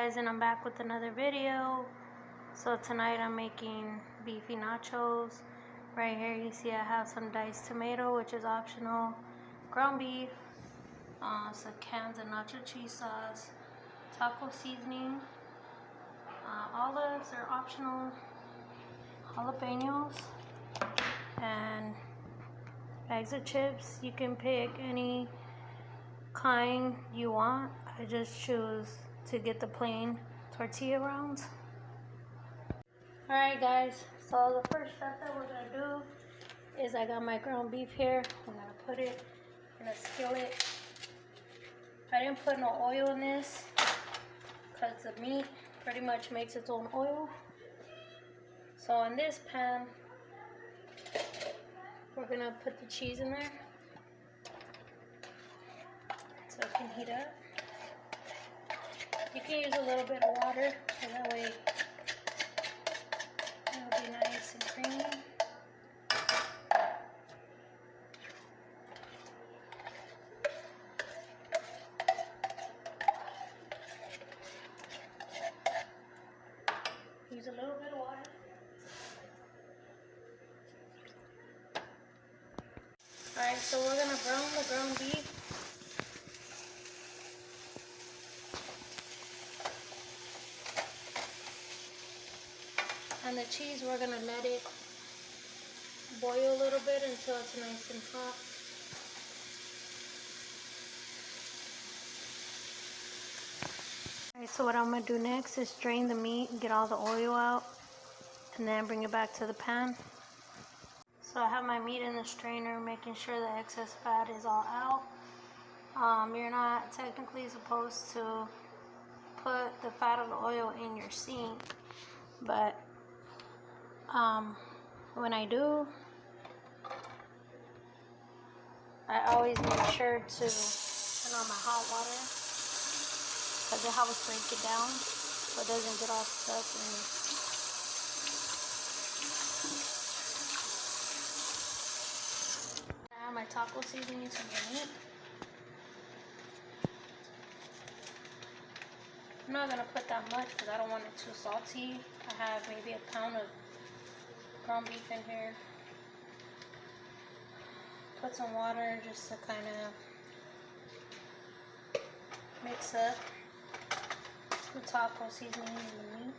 guys, and I'm back with another video. So tonight I'm making beefy nachos. Right here you see I have some diced tomato, which is optional, ground beef, some cans of nacho cheese sauce, taco seasoning, olives are optional, jalapenos, and bags of chips. You can pick any kind you want. I just choose to get the plain tortilla rounds. Alright guys, so the first step that we're going to do is I got my ground beef here. I'm going to put it in a skillet. I didn't put no oil in this because the meat pretty much makes its own oil. So in this pan, we're going to put the cheese in there so it can heat up. You can use a little bit of water so that way it'll be nice and creamy. Use a little bit of water. Alright, so we're going to brown the ground beef. And the cheese, we're going to let it boil a little bit until it's nice and hot. Alright, so what I'm going to do next is strain the meat and get all the oil out. And then bring it back to the pan. So I have my meat in the strainer, making sure the excess fat is all out. You're not technically supposed to put the fat of the oil in your sink. But when I do, I always make sure to turn on my hot water because it helps break it down so it doesn't get all stuck in. I have my taco seasoning to my meat. I'm not going to put that much because I don't want it too salty. I have maybe a pound of ground beef in here. Put some water just to kind of mix up the taco seasoning and the meat.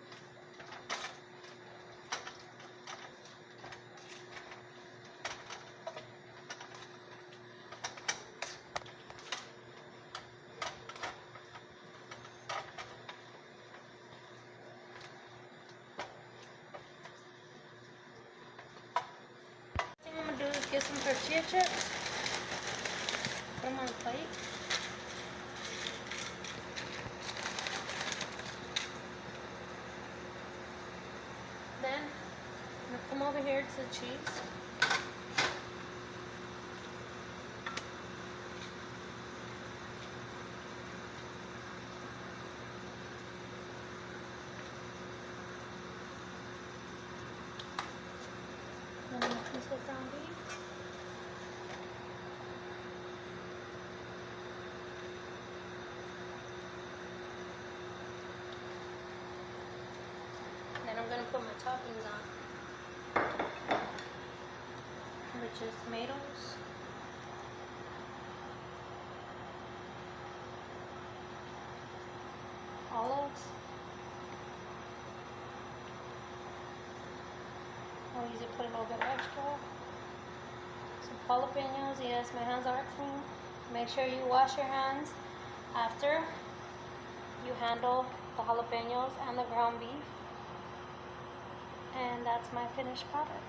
Do is get some tortilla chips, put them on the plate. Then I'm going to come over here to the cheese. And then a piece of ground beef. Then I'm going to put my toppings on, which is tomatoes, olives, I'll usually put a little bit extra, some jalapenos. Yes, my hands are clean. Make sure you wash your hands after you handle the jalapenos and the ground beef. And that's my finished product.